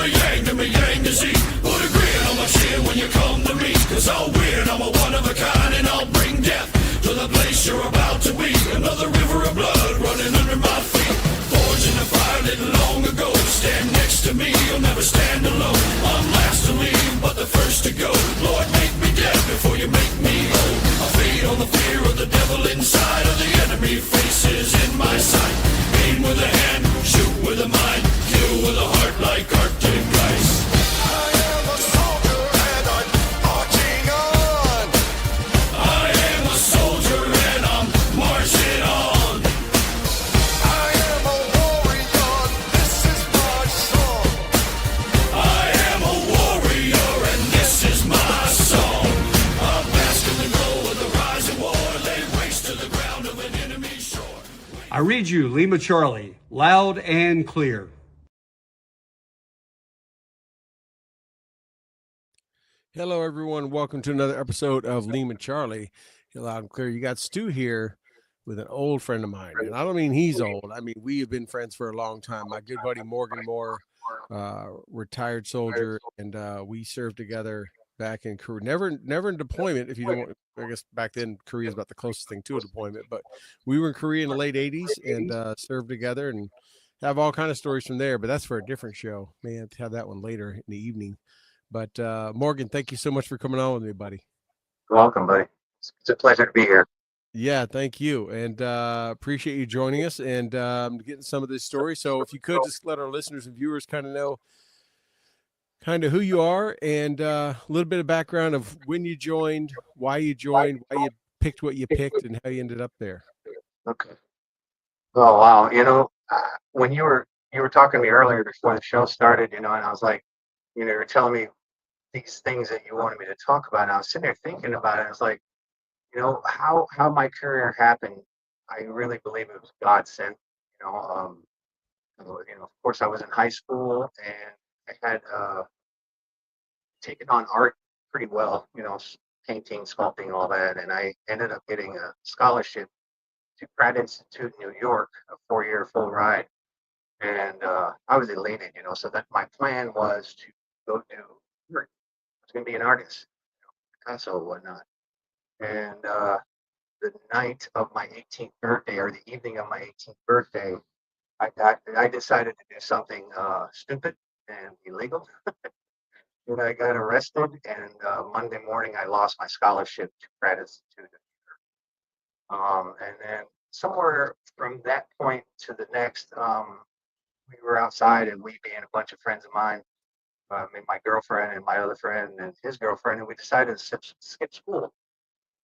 me yang, to me yang to Z. Put a grin on my chin when you come to me, cause I'll win, I'm a one of a kind, and I'll bring death to the place you're about to be. Another river of blood running under my feet. Forged in the fire lit long ago. Stand next to me, you'll never stand alone. I'm last to leave, but the first to go. Lord, make me dead before you make me old. I feed on the fear of the devil inside, of the enemy faces in my sight. Aim with a hand, shoot with a mind, kill with a heart like Arctic ice. I am a soldier and I'm marching on. I am a soldier and I'm marching on. I am a warrior, this is my song. I am a warrior and this is my song. I bask in the glow of the rising war, lay waste to the ground of an enemy shore. I read you Lima Charlie, loud and clear. Hello, everyone. Welcome to another episode of Lima Charlie. You're loud and clear. You got Stu here with an old friend of mine. And I don't mean he's old. I mean, we have been friends for a long time. My good buddy Morgan Moore, retired soldier, and we served together back in Korea. Never in deployment, if you don't want, I guess back then Korea is about the closest thing to a deployment, but we were in Korea in the late 80s and served together and have all kind of stories from there, but that's for a different show. May have to have that one later in the evening. But Morgan, thank you so much for coming on with me, buddy. Welcome, buddy. It's a pleasure to be here. Yeah, thank you. And appreciate you joining us and getting some of this story. So if you could just let our listeners and viewers kind of know kind of who you are and a little bit of background of when you joined, why you picked what you picked, and how you ended up there. Okay. Oh, wow. When you were talking to me earlier before the show started, and I was like, you were telling me these things that you wanted me to talk about. And I was sitting there thinking about it. I was like, how my career happened. I really believe it was God sent. Of course, I was in high school and I had taken on art pretty well. Painting, sculpting, all that, and I ended up getting a scholarship to Pratt Institute in New York, a 4-year full ride. And I was elated, so that my plan was to go do art. I was going to be an artist, Picasso and whatnot. And the night of my 18th birthday, or the evening of my 18th birthday, I decided to do something stupid and illegal. And I got arrested, and Monday morning I lost my scholarship to Pratt Institute. And then somewhere from that point to the next, we were outside, and we being a bunch of friends of mine, my girlfriend and my other friend and his girlfriend, and we decided to skip school.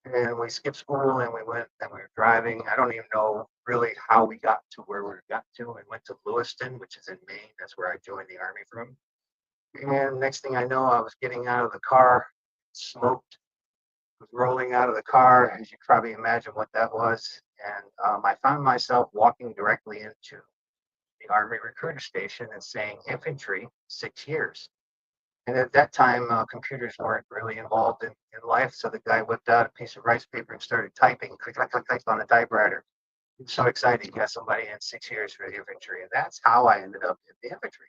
And we skipped school and we went and we were driving. I don't even know really how we got to where we got to. We went to Lewiston, which is in Maine. That's where I joined the Army from. And next thing I know, I was getting out of the car, smoked, was rolling out of the car, as you probably imagine what that was. And I found myself walking directly into the Army recruiter station and saying infantry, 6 years. And at that time, computers weren't really involved in life. So the guy whipped out a piece of rice paper and started typing, click, click, click, click on a typewriter. He was so excited he got somebody in 6 years for the infantry. And that's how I ended up in the infantry.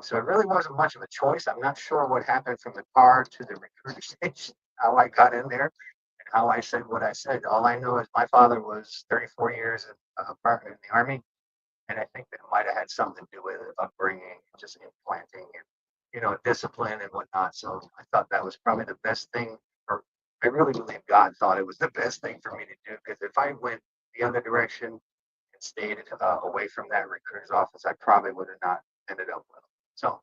So it really wasn't much of a choice. I'm not sure what happened from the car to the recruiter station, how I got in there, and how I said what I said. All I know is my father was 34 years in the Army. And I think that it might have had something to do with it, upbringing, just implanting and, discipline and whatnot. So I thought that was probably the best thing, or I really believe God thought it was the best thing for me to do. Because if I went the other direction and stayed away from that recruiter's office, I probably would have not ended up with it. So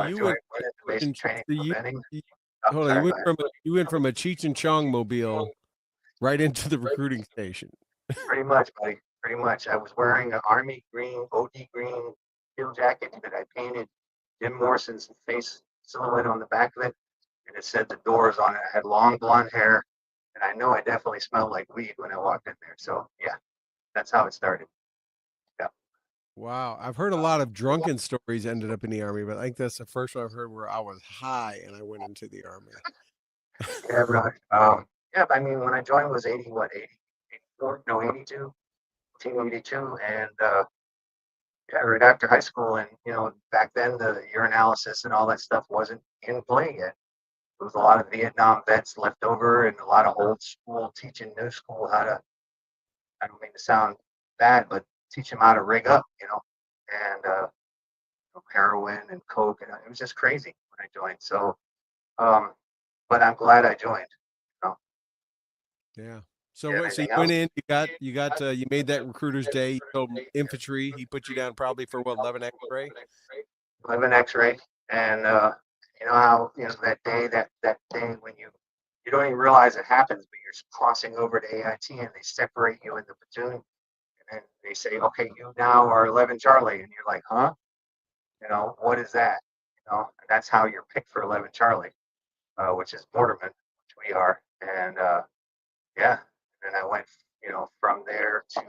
you went into basic training preventing. Hold on, you went from a Cheech and Chong mobile right into the recruiting station. Pretty much, buddy. Pretty much. I was wearing an Army green, OD green field jacket that I painted Jim Morrison's face silhouette on the back of it. And it said the Doors on it. I had long blonde hair. And I know I definitely smelled like weed when I walked in there. So, yeah, that's how it started. Yeah. Wow. I've heard a lot of drunken stories ended up in the Army, but I think that's the first one I've heard where I was high and I went into the Army. Yeah, right. Yeah, I mean, when I joined was 84? No, 82. 1982, and Yeah, right after high school, and back then the urinalysis and all that stuff wasn't in play yet. There was a lot of Vietnam vets left over, and a lot of old school teaching new school how to. I don't mean to sound bad, but teach them how to rig up, and heroin and coke, and it was just crazy when I joined. So, um, but I'm glad I joined. You know, Yeah. So you have what? So you anything went else? in, you made that recruiter's day. You told him infantry. He put you down probably for what, 11 X-ray. Live an X-ray, and you know how that day when you don't even realize it happens, but you're crossing over to AIT, and they separate you in the platoon, and then they say, okay, you now are 11 Charlie, and you're like, huh? What is that? And that's how you're picked for 11 Charlie, which is Borderman, which we are, and yeah, and I went, from there to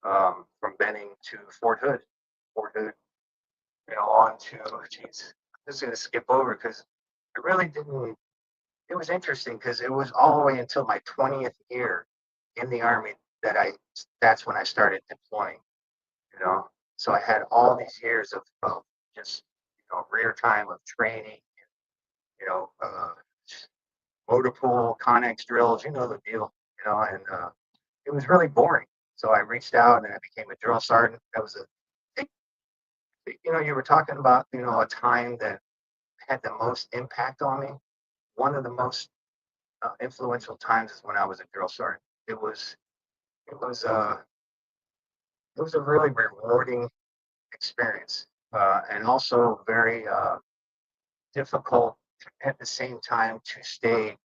from Benning to Fort Hood, on to, geez, I'm just going to skip over because it really didn't, it was interesting because it was all the way until my 20th year in the Army that's when I started deploying, you know. So I had all these years of just, rear time of training, you know, motor pool, Connex drills, you know the deal, and it was really boring. So I reached out and I became a drill sergeant. That was you were talking about, a time that had the most impact on me. One of the most influential times is when I was a drill sergeant. It was it was it was a really rewarding experience, and also very difficult at the same time to stay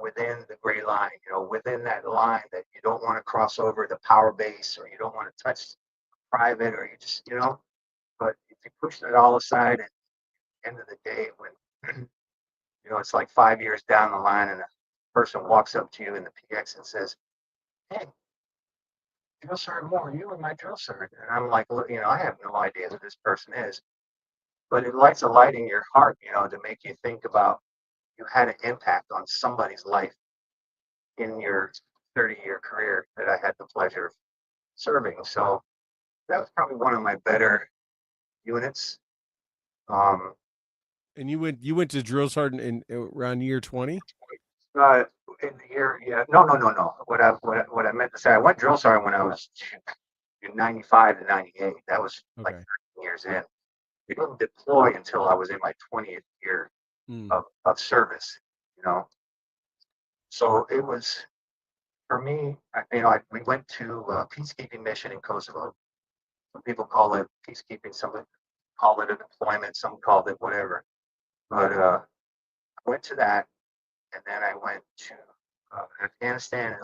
within the gray line. Within that line that you don't want to cross over the power base, or you don't want to touch private, or you just But if you push that all aside, at the end of the day, when it's like 5 years down the line, and a person walks up to you in the PX and says, "Hey, drill sergeant Moore, you were my drill sergeant," and I'm like, "Look, I have no idea who this person is," but it lights a light in your heart, to make you think about you had an impact on somebody's life in your 30-year career that I had the pleasure of serving. So that was probably one of my better units. Um, And you went to drill sergeant in around year 20. Uh, in the year, yeah, no, no, no, no. What I meant to say, I went drill sergeant when I was in 95 to 98. That was like Okay. 13 years in. We didn't deploy until I was in my 20th year Mm. of service, you know. So it was, for me, we went to a peacekeeping mission in Kosovo. Some people call it peacekeeping, some call it a deployment, some called it whatever. But I went to that, and then I went to Afghanistan in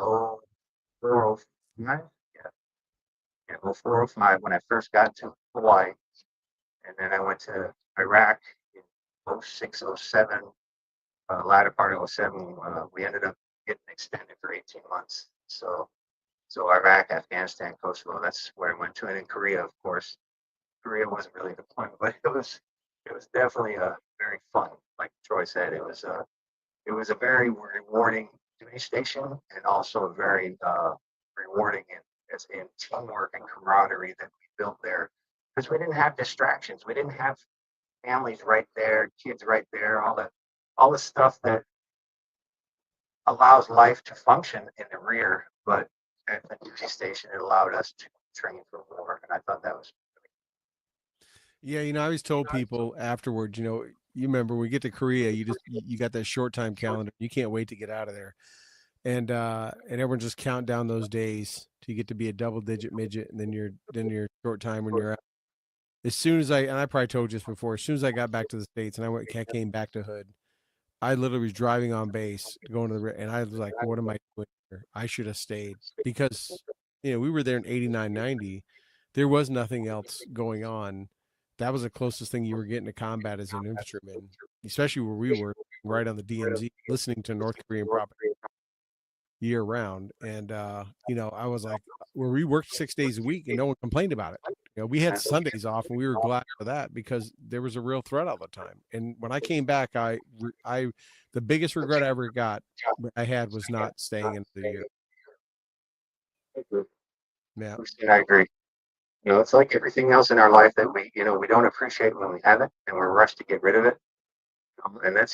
04, 05. Yeah, yeah, 04, 05 when I first got to Hawaii, and then I went to Iraq in 06, 07. Latter part of 07, we ended up getting extended for 18 months. So Iraq, Afghanistan, Kosovo, that's where I went to, and in Korea, of course. Korea wasn't really a deployment, but it was definitely a very fun. Like Troy said, it was a very rewarding duty station, and also very rewarding in teamwork and camaraderie that we built there, because we didn't have distractions. We didn't have families right there, kids right there, all the stuff that allows life to function in the rear. But at the duty station, it allowed us to train for war, and I thought that was. Yeah, I always told people afterwards, you remember when we get to Korea, you got that short time calendar. You can't wait to get out of there. And everyone just count down those days till you get to be a double digit midget, and then your short time when you're out. As soon as I probably told you this before, as soon as I got back to the States and I came back to Hood, I literally was driving on base going to and I was like, what am I doing here? I should have stayed, because we were there in 89, 90. There was nothing else going on. That was the closest thing you were getting to combat as an infantryman, especially where we were right on the DMZ, listening to North Korean propaganda year round. And I was like, where we worked 6 days a week and no one complained about it. We had Sundays off, and we were glad for that because there was a real threat all the time. And when I came back, the biggest regret I had was not staying in the year. Yeah. I agree. It's like everything else in our life that we don't appreciate when we have it, and we're rushed to get rid of it. And I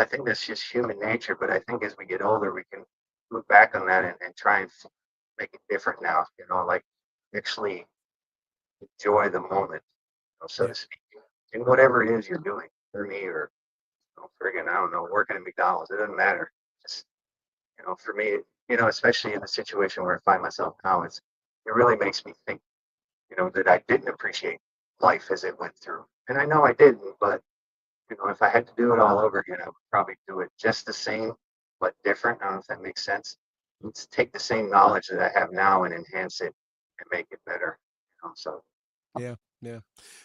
think that's just human nature. But I think as we get older, we can look back on that and try and make it different now. Like actually enjoy the moment, so Yeah. to speak, in whatever it is you're doing. For me, or friggin', I don't know, working at McDonald's, it doesn't matter. Just for me, especially in the situation where I find myself now, it really makes me think, that I didn't appreciate life as it went through, and I know I didn't, but if I had to do it all over again, I would probably do it just the same, but different. I don't know if that makes sense. Let's take the same knowledge that I have now and enhance it and make it better. So Yeah. Yeah.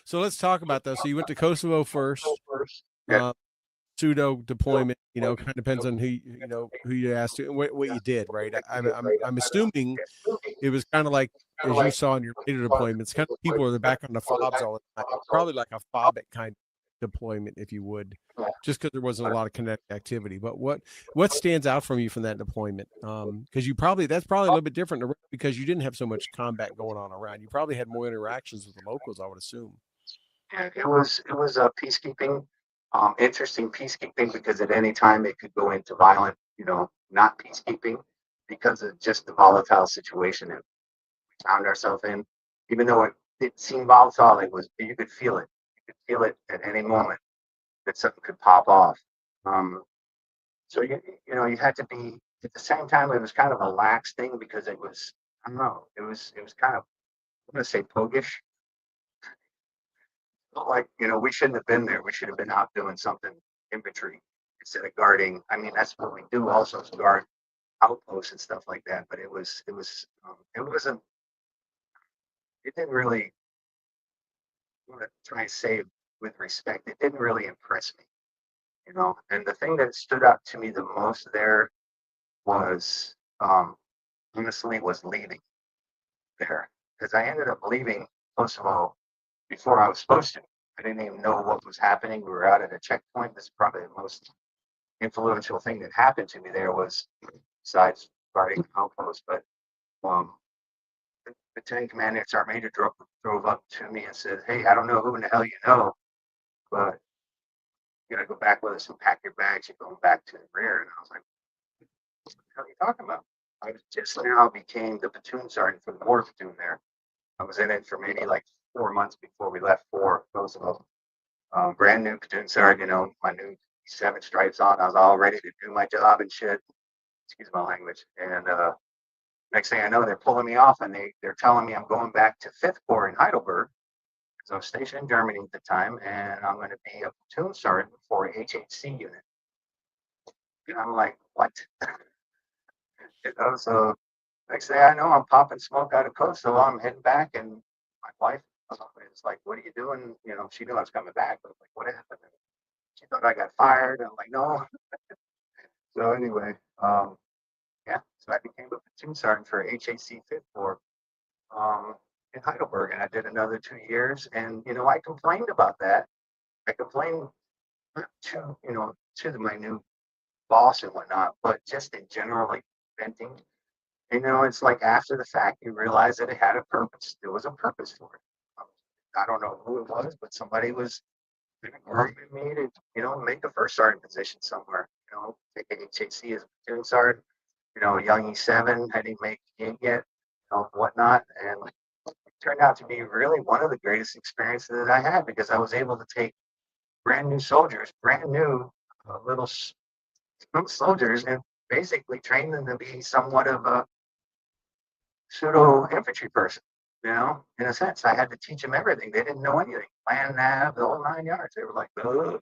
So let's talk about that. So you went to Kosovo first. yeah, Pseudo deployment, kind of depends on who you asked to and what you did, right? I'm assuming it was kind of like as you saw in your later deployments, kind of people are back on the fobs all the time, probably like a fobic kind of deployment, if you would, just because there wasn't a lot of kinetic activity. But what stands out from you from that deployment? Because that's probably a little bit different because you didn't have so much combat going on around. You probably had more interactions with the locals, I would assume. yeah, it was a peacekeeping, interesting peacekeeping, because at any time it could go into violent, not peacekeeping, because of just the volatile situation that we found ourselves in. Even though it seemed volatile, you could feel it. You could feel it at any moment that something could pop off. Um, so you had to be, at the same time. It was kind of a lax thing because it was, I don't know. It was kind of, I'm gonna say, pogish. Like, we shouldn't have been there. We should have been out doing something infantry instead of guarding. I mean, that's what we do also, is guard outposts and stuff like that. But it didn't really, I want to try and say it with respect, it didn't really impress me. And the thing that stood out to me the most there was, honestly, was leaving there, because I ended up leaving Kosovo before I was supposed to. I didn't even know what was happening. We were out at a checkpoint. That's probably the most influential thing that happened to me there, was, besides guarding outposts. But um, the Lieutenant Commander Sergeant Major drove up to me and said, "Hey, I don't know who in the hell you know, but you gotta go back with us and pack your bags. You're going back to the rear." And I was like, "What the hell are you talking about?" I was just now became the platoon sergeant for the war platoon there. I was in it for maybe like 4 months before we left for Kosovo. Brand new platoon sergeant, my new 7 stripes on. I was all ready to do my job and shit. Excuse my language. And next thing I know, they're pulling me off, and they're telling me I'm going back to 5th Corps in Heidelberg, because I was stationed in Germany at the time, and I'm going to be a platoon sergeant for a HHC unit. And I'm like, what? So next thing I know, I'm popping smoke out of Kosovo. I'm heading back, and my wife is like, "What are you doing?" She knew I was coming back, but like, "What happened?" And she thought I got fired. And I'm like, "No." So anyway, yeah. So I became a platoon sergeant for HAC 5th Corps, in Heidelberg, and I did another 2 years. And I complained about that. I complained not to my new boss and whatnot, but just in general, like venting. It's like after the fact, you realize that it had a purpose. There was a purpose for it. Um, I don't know who it was, but somebody was grooming me to, make the first sergeant position somewhere. Take a HHC as a platoon sergeant. Young E7, I didn't make it yet, whatnot. And it turned out to be really one of the greatest experiences that I had, because I was able to take brand new soldiers, brand new little soldiers, and basically train them to be somewhat of a pseudo infantry person. In a sense, I had to teach them everything. They didn't know anything. Plan, nav, the whole 9 yards. They were like, ugh.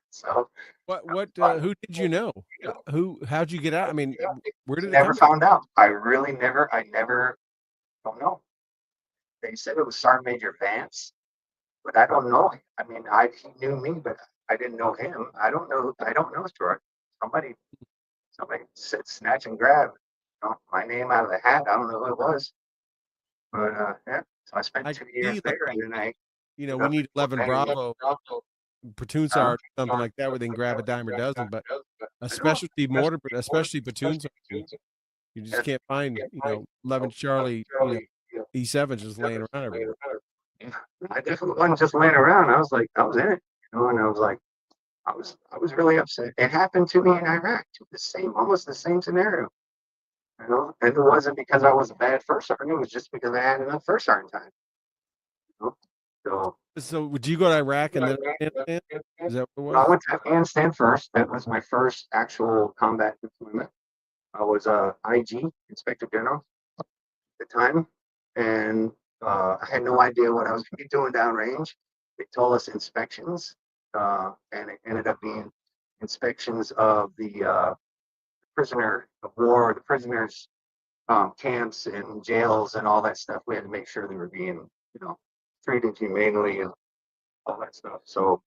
So Who did you know? How'd you get out? I mean, where did it never come from? found out. I never don't know. They said it was Sergeant Major Vance, but I don't know him. I mean, he knew me, but I didn't know him. I don't know Stuart. Somebody said snatch and grab. My name out of the hat. I don't know who it was. But yeah. So I spent I 2 years see, there, and then I we need 11 Bravo platoon sergeant, something like that, where they can grab a dime a dozen. But a specialty mortar, especially platoon sergeant, you just can't find, 11 Charlie, E7 just laying around everywhere. I definitely wasn't just laying around. I was like, I was in it, and I was like, I was really upset. It happened to me in Iraq, too, almost the same scenario. And it wasn't because I was a bad first sergeant. It was just because I had enough first sergeant time. So So would you go to Iraq and then Afghanistan? Is that what it I was? went to Afghanistan first. That was my first actual combat deployment. I was a IG, Inspector General, at the time, and I had no idea what I was going to be doing downrange. They told us inspections, and it ended up being inspections of the prisoner of war, the prisoners' camps and jails and all that stuff. We had to make sure they were being, treated humanely and all that stuff. So,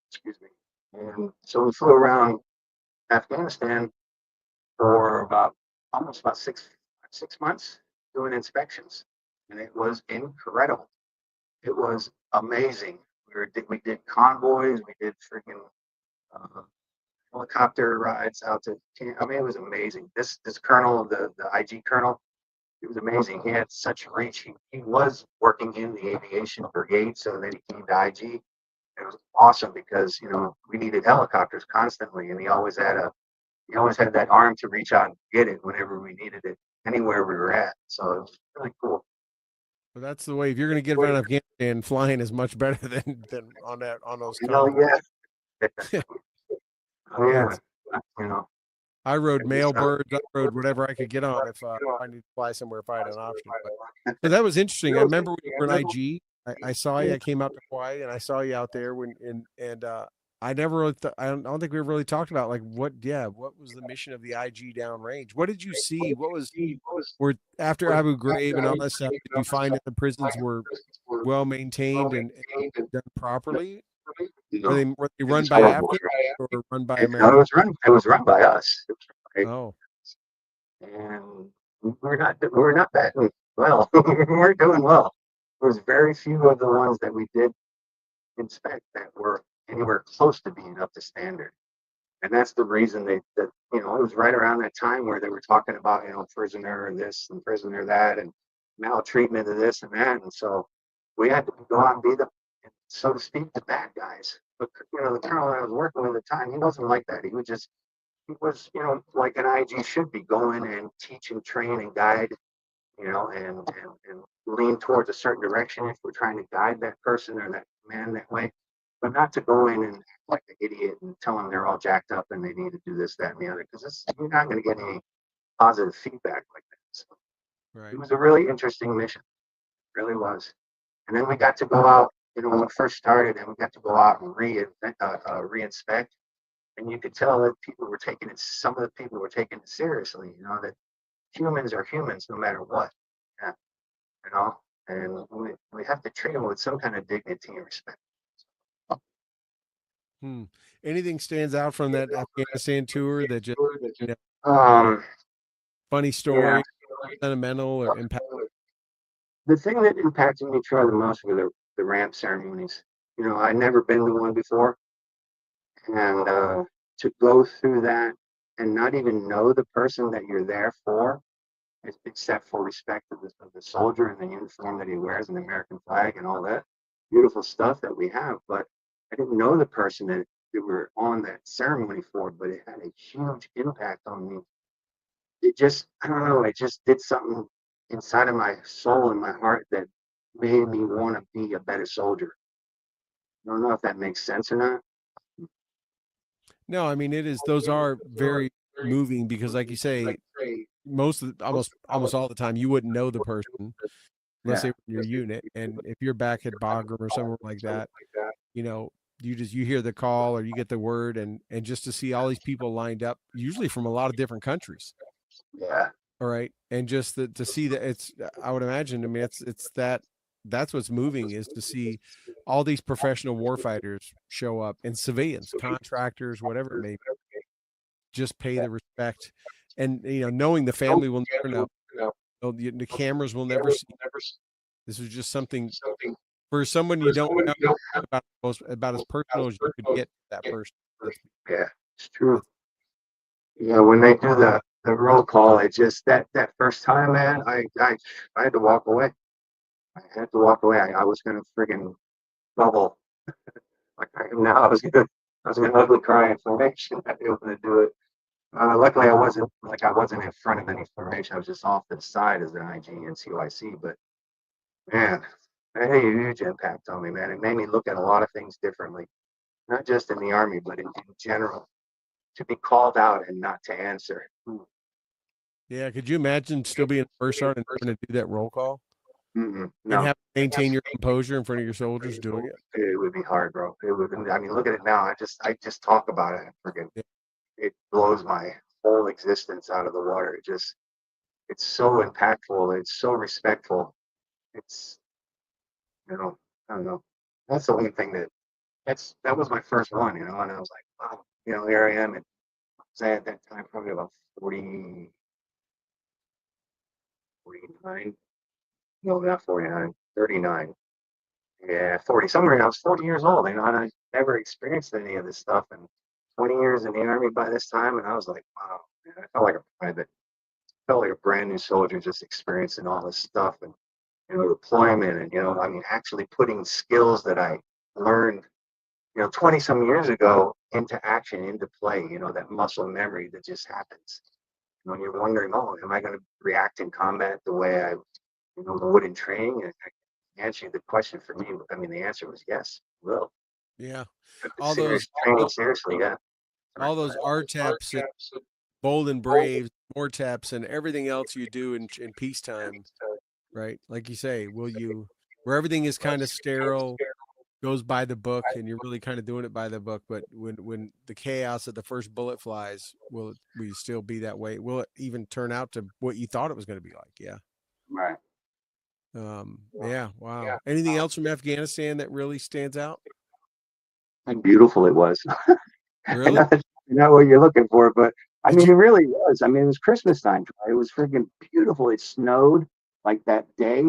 excuse me. And so we flew around Afghanistan for almost about 6 months doing inspections, and it was incredible. It was amazing. We did convoys, we did freaking helicopter rides out to. I mean, it was amazing. This colonel, the IG colonel, it was amazing. He had such reach. He was working in the aviation brigade, so then he came to IG. It was awesome because we needed helicopters constantly, and he always had that arm to reach out and get it whenever we needed it, anywhere we were at. So it was really cool. Well, that's the way. If you're going to get around Afghanistan, flying is much better than on those. Yeah. Oh yeah. I rode male birds. I rode whatever I could get on if I need to fly somewhere if I had an option. But that was interesting. I remember when you were in IG. I saw you. I came out to Hawaii and I saw you out there I never really I don't think we ever really talked about what was the mission of the IG downrange? What did you see? What was were after Abu Ghraib and all that stuff? Did you find that the prisons were well maintained and done properly? Were they run by Afghans or run by Americans? It was run by us. Oh, and we're not batting well. We're doing well. There was very few of the ones that we did inspect that were anywhere close to being up to standard. And that's the reason it was right around that time where they were talking about, prisoner and this and prisoner that and maltreatment of this and that. And so we had to go out and be so to speak, the bad guys. But, the colonel I was working with at the time, he wasn't like that. He was, like an IG should be, going and teach and train and guide, and lean towards a certain direction if we're trying to guide that person or that man that way, but not to go in and act like an idiot and tell them they're all jacked up and they need to do this, that, and the other, because you're not going to get any positive feedback like that. So right. It was a really interesting mission. It really was. And then we got to go out, when we first started, and we got to go out and re-inspect. And you could tell that some of the people were taking it seriously, that humans are humans no matter what. Yeah. And we have to treat them with some kind of dignity and respect. Anything stands out from that Afghanistan tour that just funny story, sentimental or impact? The thing that impacted me, Troy, the most were the ramp ceremonies. I'd never been to one before, and to go through that and not even know the person that you're there for, except for respect of the soldier and the uniform that he wears and the American flag and all that beautiful stuff that we have. But I didn't know the person that we were on that ceremony for, but it had a huge impact on me. It just, I don't know, it just did something inside of my soul and my heart that made me want to be a better soldier. I don't know if that makes sense or not. No, I mean, those are very moving because, like you say, almost all the time you wouldn't know the person unless they were in your unit. And if you're back at Bagram or somewhere like that, you hear the call or you get the word, and just to see all these people lined up, usually from a lot of different countries. Yeah. All right. And just to see that I would imagine, I mean, that's what's moving, is to see all these professional warfighters show up, and civilians, contractors, whatever it may be, just pay the respect. And, knowing the family will never know. The cameras will never see. This is just something for someone you don't know about as personal as you could get that person. Yeah, it's true. When they do the the roll call. It just that first time, man, I had to walk away. I had to walk away. I was gonna friggin' bubble. Like now I was gonna ugly cry in formation. I'd be able to do it. Luckily, I wasn't in front of any formation. I was just off to the side as an IG and CYC. But man, that had a huge impact on me, man. It made me look at a lot of things differently, not just in the army, but in general. To be called out and not to answer. Yeah, could you imagine still being a first sergeant and having to do that roll call Mm-mm, and no, have to maintain your composure in front of your soldiers doing it? it would be hard, bro. It would. I mean, look at it now. I just talk about it and forget. Yeah. It blows my whole existence out of the water. It's so impactful. It's so respectful. It's you know, I don't know. That's the only thing that was my first one, and I was like, wow, here I am. And I at that time probably about 40, 49. No, not 49, 39. Yeah, 40, somewhere around. I was 40 years old, and I never experienced any of this stuff. And 20 years in the army by this time, and I was like, wow, man, I felt like a private, felt like a brand new soldier just experiencing all this stuff and deployment and I mean actually putting skills that I learned 20 some years ago into action, into play, that muscle memory that just happens. When you're wondering, oh, am I going to react in combat the way I would in training? And I answer you the question for me. I mean, the answer was yes, will. Yeah. Took the All serious those training seriously, yeah. all those RTEPs and Bold and Braves, MORTEPs, and everything else you do in peacetime, right? Like you say, where everything is kind of sterile, goes by the book, and you're really kind of doing it by the book. But when the chaos of the first bullet flies, will you still be that way? Will it even turn out to what you thought it was going to be like? Yeah. Right. Yeah. Wow. Anything else from Afghanistan that really stands out? How beautiful it was. I Really? know that's not what you're looking for, but I Did mean, you? it really was. I mean, it was Christmas time. It was freaking beautiful. It snowed like that day,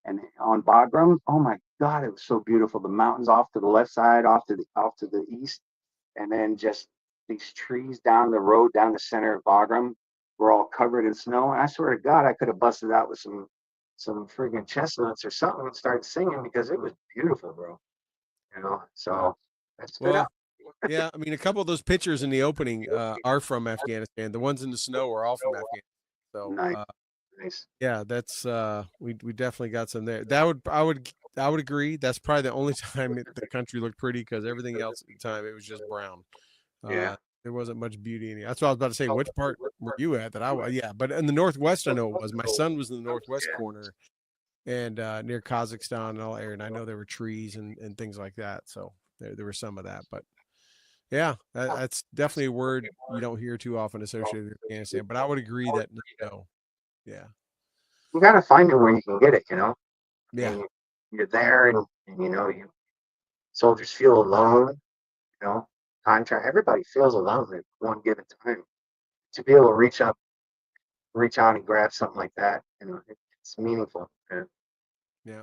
and on Bagram, oh my God, it was so beautiful. The mountains off to the left side, off to the east, and then just these trees down the road, down the center of Bagram, were all covered in snow. And I swear to God, I could have busted out with some freaking chestnuts or something and started singing because it was beautiful, bro. So that stood Well, out. yeah. I mean, a couple of those pictures in the opening are from Afghanistan. The ones in the snow are all from Afghanistan. So, Nice, nice. yeah, that's we definitely got some there. I would agree. That's probably the only time the country looked pretty because everything else at the time it was just brown. Yeah. There wasn't much beauty in it. That's what I was about to say. Which part were you at? Yeah, but in the Northwest, I know it was. My son was in the Northwest Yeah. corner and near Kazakhstan and all area, and I know there were trees and things like that. So there was some of that, but yeah, that's definitely a word you don't hear too often associated with Afghanistan. But I would agree that no, yeah, You got to find it where you can get it. yeah, And you're there and you soldiers feel alone, you know, contract, everybody feels alone at one given time. To be able to reach out and grab something like that, it's meaningful. Yeah. yeah.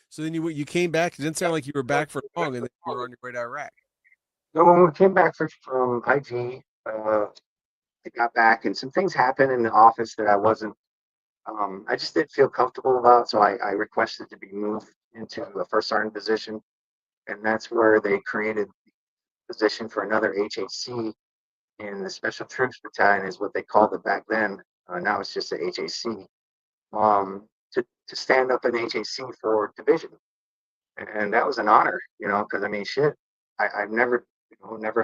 So then you came back. It didn't sound like you were back for long, and then you were on your way to Iraq. So when we came back from IG, I got back and some things happened in the office that I just didn't feel comfortable about. So I requested to be moved into a first sergeant position. And that's where they created the position for another HAC in the Special Troops Battalion, is what they called it back then. Now it's just the HAC. To stand up an HAC for division. And that was an honor, because I mean, shit, I've never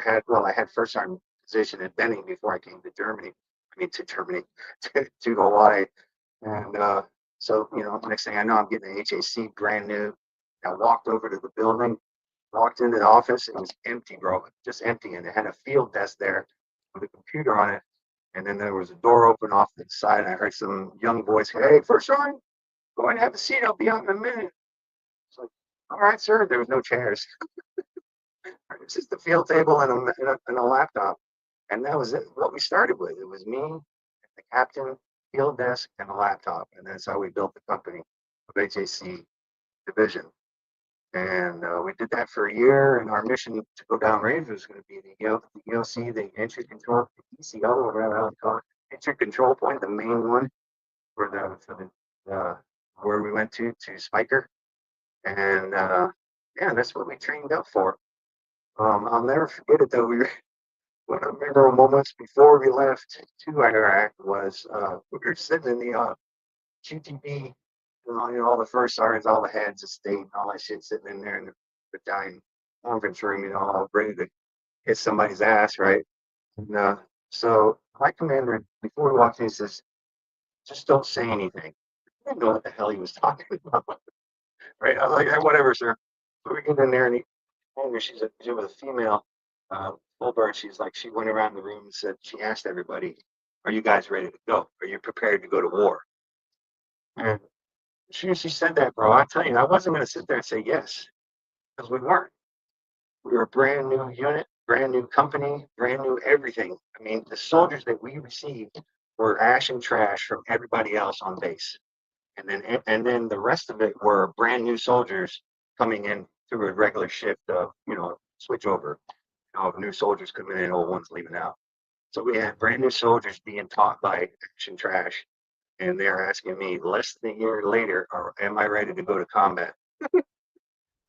had, well, I had first sergeant position at Benning before I came to Germany. I mean, to Germany, to Hawaii. And so, next thing I know, I'm getting an HAC brand new. I walked over to the building, walked into the office, and it was empty, bro, just empty. And it had a field desk there with a computer on it. And then there was a door open off to the side. And I heard some young boys say, "Hey, first sergeant, go ahead and have a seat. I'll be out in a minute." It's like, all right, sir. There was no chairs. It was just a field table and a laptop. And that was it. What we started with. It was me, the captain, field desk, and a laptop. And that's how we built the company of HAC division. And we did that for a year. And our mission to go downrange was going to be the EOC, the entry control, the ECO, or whatever they call it. picture control point, the main one where we went to Spiker, and yeah, that's what we trained up for. I'll never forget it though. One of the memorable moments before we left to Iraq was we were sitting in the QTB, all the first sergeants, all the heads of state, and all that shit sitting in there in the battalion conference room, all ready to hit somebody's ass, right? And so my commander, before we walked in, he says, just don't say anything. I didn't know what the hell he was talking about, right? I was like, whatever, sir. So we get in there, and she was a female full bird. She's like, she went around the room and said, she asked everybody, are you guys ready to go? Are you prepared to go to war? And she said that, bro. I tell you, I wasn't going to sit there and say yes, because we weren't. We were a brand new unit, brand new company, brand new everything. I mean, the soldiers that we received were ash and trash from everybody else on base. And then the rest of it were brand new soldiers coming in through a regular shift of, switch over. New soldiers coming in, old ones leaving out. So we had brand new soldiers being taught by ash and trash. And they're asking me less than a year later, am I ready to go to combat?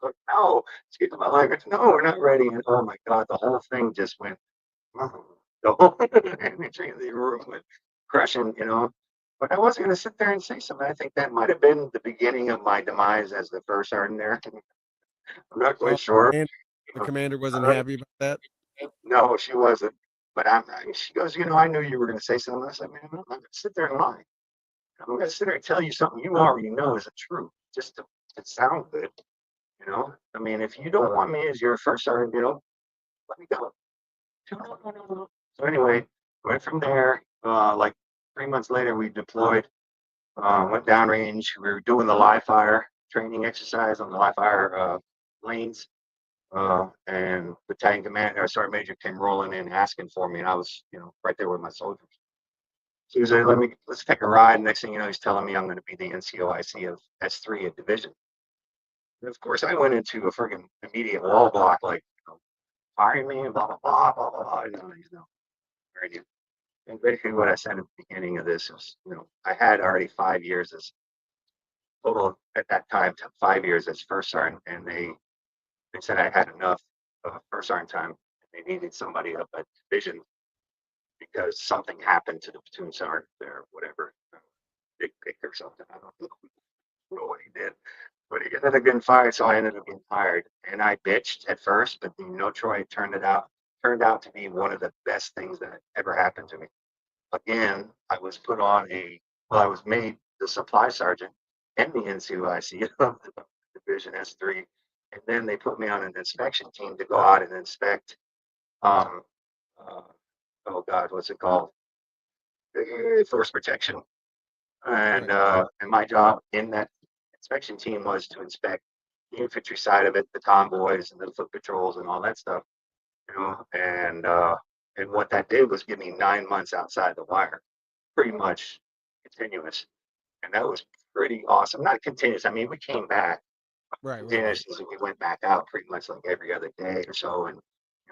Like, no, excuse my language. No, we're not ready. And oh my God, the whole thing just went, the whole energy in the room went crushing. But I wasn't going to sit there and say something. I think that might have been the beginning of my demise as the first sergeant there. I'm not quite sure. And the commander wasn't happy about that. No, she wasn't. But she goes, I knew you were going to say something. I said, man, I'm not going to sit there and lie. I'm going to sit there and tell you something you already know is the truth, just to sound good. I mean, if you don't want me as your first sergeant, let me go. No. So anyway, went from there. Like 3 months later, we deployed, went downrange. We were doing the live fire training exercise on the live fire lanes. And battalion commander, Sergeant Major came rolling in asking for me, and I was, right there with my soldiers. So he said, let's take a ride. Next thing you know, he's telling me I'm going to be the NCOIC of S3 at division. And of course, I went into a friggin' immediate wall block, like, firing me and blah, blah, blah, blah, blah, blah. Right. And basically what I said at the beginning of this was, I had already 5 years as total at that time, 5 years as first sergeant, and they said I had enough of first sergeant time. They needed somebody up at division because something happened to the platoon sergeant there, whatever, big pick or something. I don't know what he did. But he ended up getting fired, so I ended up getting fired. And I bitched at first, but Troy turned out to be one of the best things that ever happened to me. Again, I was I was made the supply sergeant and the NCOIC of the Division S3. And then they put me on an inspection team to go out and inspect, oh God, what's it called? Force protection. And my job in that inspection team was to inspect the infantry side of it, the convoys and the foot patrols and all that stuff, and what that did was give me 9 months outside the wire, pretty much continuous, and that was pretty awesome. Not continuous. I mean, we came back. Right. Continuously, we went back out pretty much like every other day or so, and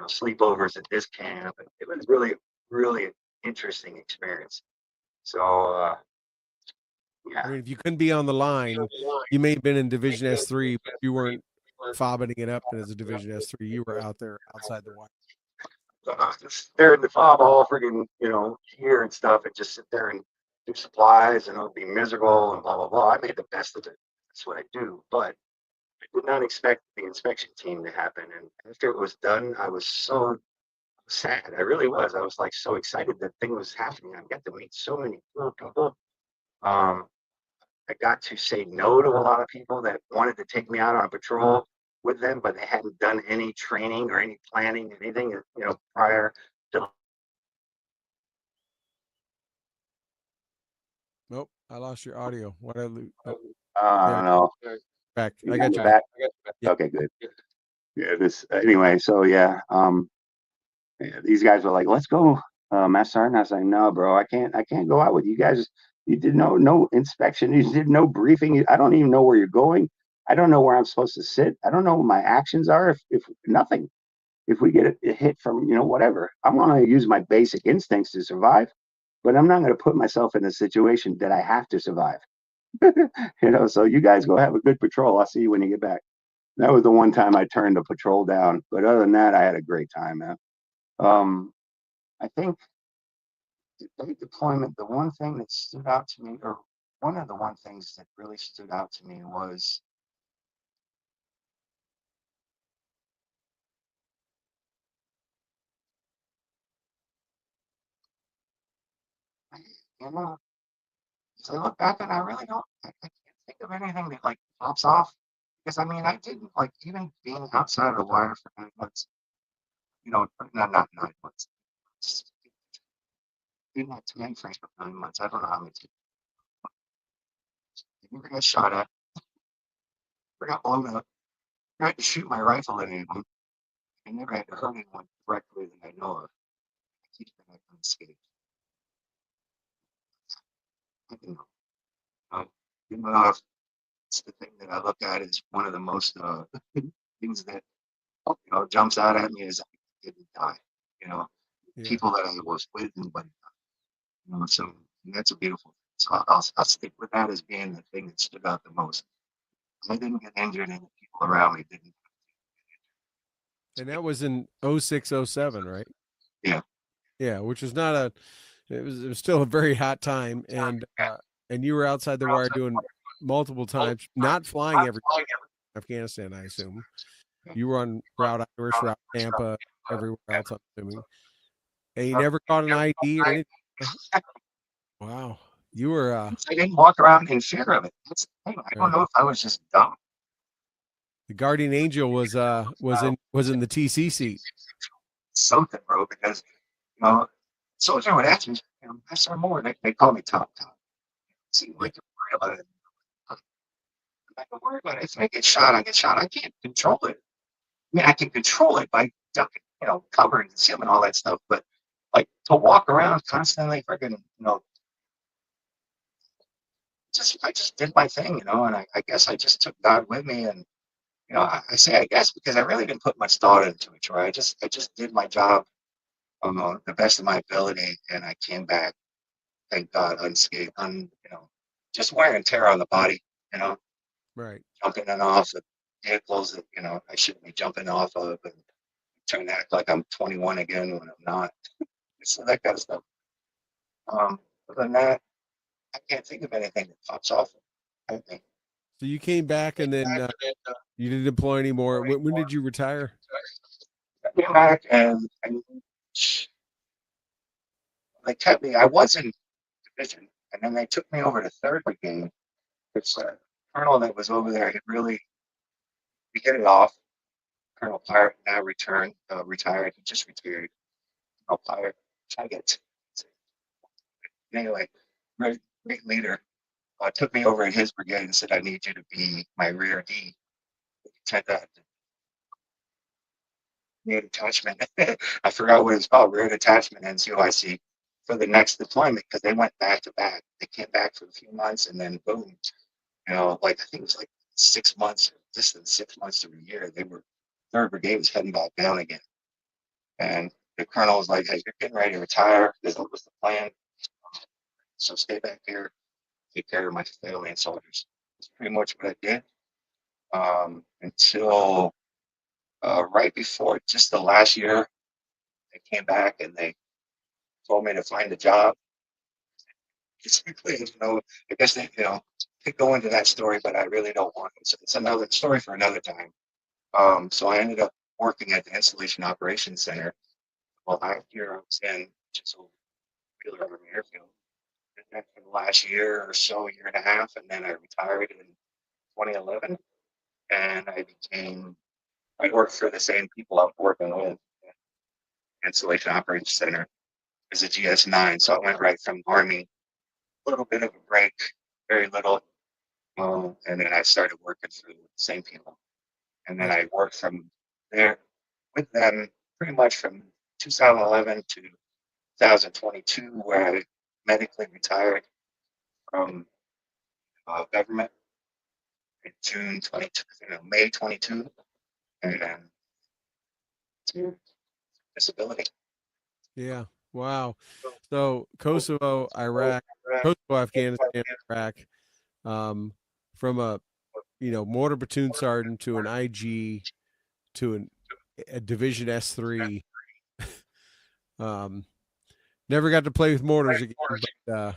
sleepovers at this camp. And it was really, really interesting experience. So yeah. I mean, if you couldn't be on the line, you may have been in Division S3, but you weren't fobbing it up as a Division S3. You were out there outside the wire. Just there in the fob all friggin', gear and stuff, and just sit there and do supplies, and it'll be miserable and blah blah blah. I made the best of it. That's what I do. But I did not expect the inspection team to happen. And after it was done, I was so sad. I really was. I was like so excited that thing was happening. I got to meet so many cool people. I got to say no to a lot of people that wanted to take me out on a patrol with them, but they hadn't done any training or any planning, anything, prior to. Nope, I lost your audio. What I lose? Oh, No. back. I got you back. Yeah. Okay, good. Yeah. Anyway. So yeah. These guys were like, "Let's go, Master Sergeant." I was like, "No, bro, I can't go out with you guys. You did no inspection. You did no briefing. I don't even know where you're going. I don't know where I'm supposed to sit. I don't know what my actions are. If nothing, if we get a hit from whatever, I'm gonna use my basic instincts to survive. but I'm not going to put myself in a situation that I have to survive. So you guys go have a good patrol. I'll see you when you get back. That was the one time I turned the patrol down. But other than that, I had a great time, man. I think the deployment, the one thing that stood out to me, or one of the one things that really stood out to me was you know, as I look back and I really don't, I can't think of anything that like pops off. Because I mean, I didn't like even being outside of the wire for 9 months, not 9 months, just being that time frame for 9 months. I don't know how many times I never got shot at, never got blown up, tried to shoot my rifle at anyone. I never had to hurt anyone directly that I know of. I keep that unscathed. I don't know. Uh, it's the thing that I look at as one of the most things that jumps out at me is I didn't die. You know, Yeah. people that I was with and but so that's a beautiful thing. So I'll stick with that as being the thing that stood out the most. I didn't get injured and the people around me didn't. And that was in 06, 07, right? Yeah. Yeah, which was not a it was still a very hot time, and you were outside the wire doing multiple times, not flying every Afghanistan, I assume. You were on route Irish, route Tampa, everywhere else, I'm assuming. And you never caught an ID or anything? Wow. You were I didn't walk around in fear of it. That's the thing. I don't right. know if I was just dumb. The guardian angel was in the TC seat. Something, bro, because soldier would ask me, Master Moore, they call me Top. Seemed Yeah. like you're worried about it. I'm not gonna worry about it. If I get shot, I get shot. I can't control it. I mean, I can control it by ducking, covering, concealment, all that stuff. But like to walk around constantly, freaking, I just did my thing, and I guess I just took God with me, and I say I guess because I really didn't put much thought into it, right? I just did my job the best of my ability, and I came back, thank God, unscathed, just wear and tear on the body, you know, Right. jumping in off of vehicles that I shouldn't be jumping off of, and trying to act like I'm 21 again when I'm not. So that kind of stuff. Other than that, I can't think of anything that pops off. I think. So you came back and then you didn't deploy anymore. When did you retire? I came back and they kept me. I was in division, and then they took me over to third brigade. It's a colonel that was over there. He really we hit it off. Colonel Pirate now retired. He just retired. Colonel Pirate. I get anyway. Great leader. Took me over in his brigade and said, "I need you to be my rear D." Rear detachment. I forgot what it's called. Rear detachment NCOIC for the next deployment because they went back to back. They came back for a few months and then boom. Like I think it was like 6 months, distant 6 months to a year. They were third brigade was heading back down again. And the colonel was like, "Hey, you're getting ready to retire. This was the plan. So stay back here, take care of my family and soldiers." That's pretty much what I did until right before just the last year. They came back and they told me to find a job. Basically, I guess they, could go into that story, but I really don't want it. So it's another story for another time. So I ended up working at the Installation Operations Center. Well, last year I was in just over Wheeler Urban Airfield. And then for the last year or so, year and a half, and then I retired in 2011, and I worked for the same people I'm working with, Installation Operations Center, as a GS9. So I went right from Army, a little bit of a break, very little, and then I started working for the same people. And then I worked from there with them pretty much from 2011 to 2022, where I medically retired from government in June 22, May 22, and disability. Yeah. Wow. So Kosovo, Iraq, Kosovo, Afghanistan, Iraq, um, from a mortar platoon sergeant to an IG to a Division S3. Um, never got to play with mortars again, but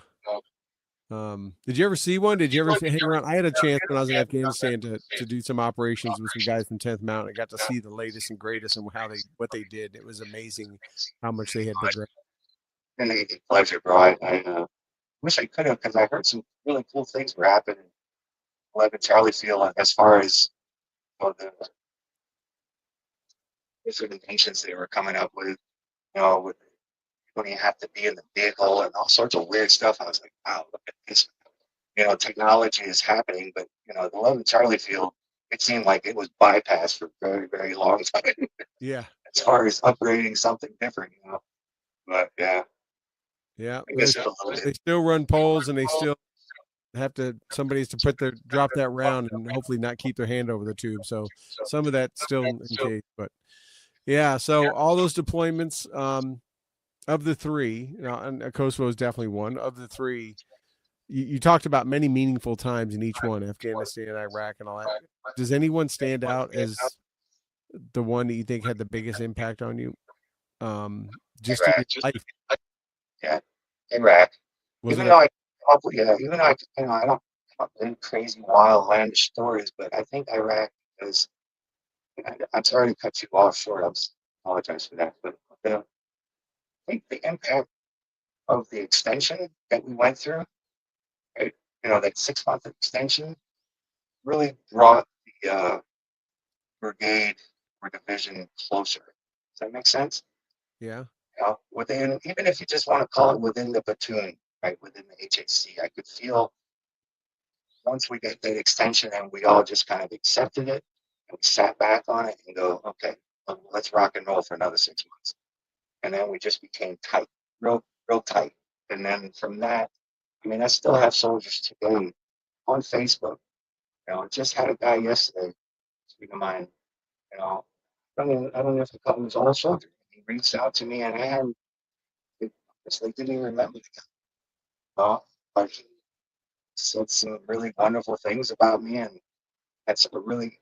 did you ever see one? Did you ever hang around? I had a chance when I was in Afghanistan to do some operations with some guys from 10th Mountain. I got to see the latest and greatest and what they did. It was amazing how much they had progressed. And a pleasure, bro. I wish I could have, because I heard some really cool things were happening. 11 Charlie Field, as far as the different inventions they were coming up with, with when you have to be in the vehicle and all sorts of weird stuff. I was like, wow, look at this. Technology is happening, but the 11 Charlie Field, it seemed like it was bypassed for a very, very long time Yeah. as far as upgrading something different. But yeah, Yeah. I guess it's a little They bit. still run polls and they still have somebody has to drop that round and hopefully not keep their hand over the tube. So some of that still in case, but yeah. So all those deployments, of the three, and Kosovo is definitely one of the three. You talked about many meaningful times in each one, Afghanistan, Iraq, and all that. Does anyone stand out as the one that you think had the biggest impact on you? Just in Iraq, your life, yeah, Iraq. was Even it? though I probably, yeah, even though I don't come up with any crazy wild landish stories, but I think Iraq is. I'm sorry to cut you off short. Apologize for that, but I think the impact of the extension that we went through, right, that 6 month extension really brought the brigade or division closer. Does that make sense? Yeah, Within, even if you just want to call it within the platoon, right, within the HHC, I could feel once we get that extension and we all just kind of accepted it and we sat back on it and go, okay, let's rock and roll for another 6 months. And then we just became tight, real, real tight. And then from that, I mean, I still have soldiers today on Facebook. Just had a guy yesterday, speak of mine, you know, I don't know if the company's all soldier. He reached out to me and I hadn't, they didn't even remember the guy. But he said some really wonderful things about me and had some really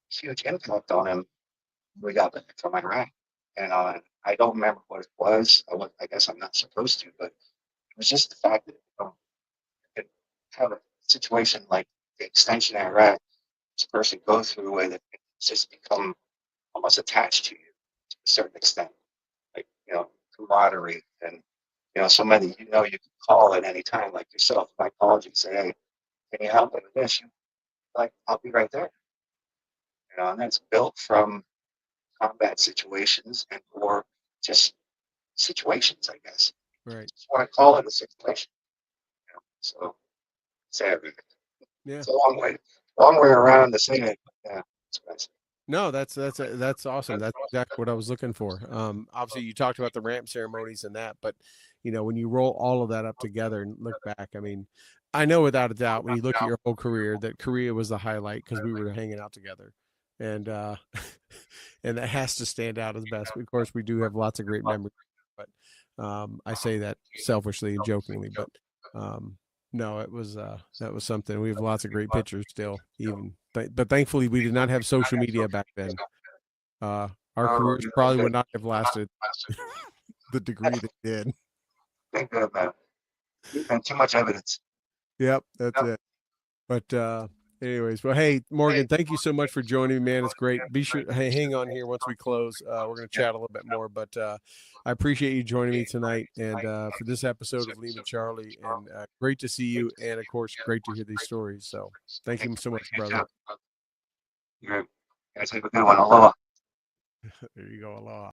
huge impact on him. We got back from Iraq. And I don't remember what it was. I guess I'm not supposed to, but it was just the fact that you could have a situation like the extension in Iraq, this person go through with it, it's just become almost attached to you to a certain extent, like, camaraderie. And, somebody, you can call at any time, like yourself. If I called you and say, hey, can you help me with this? You like, I'll be right there. And that's built from combat situations and or just situations, I guess. right. That's what I call it, a situation. So say everything. Yeah. It's a long way around to say it. But yeah, that's what I say. No, that's awesome. That's exactly what I was looking for. Obviously, you talked about the ramp ceremonies and that, but when you roll all of that up together and look back, I mean, I know without a doubt when you look at your whole career that Korea was the highlight because we were hanging out together, and and that has to stand out as best. Of course, we do have lots of great memories, but I say that selfishly and jokingly, but no, it was that was something. We have lots of great pictures still, even, but thankfully we did not have social media back then. Our careers probably would not have lasted the degree they did. Think good about it. And too much evidence. Yep, that's it. But anyways, well, hey Morgan, thank you so much for joining me, man. It's great. Be sure, hey, hang on here once we close. We're gonna chat a little bit more, but I appreciate you joining me tonight and for this episode of Lima Charlie. And great to see you, and of course, great to hear these stories. So thank you so much, brother. You guys have a good one. Aloha. There you go. Aloha.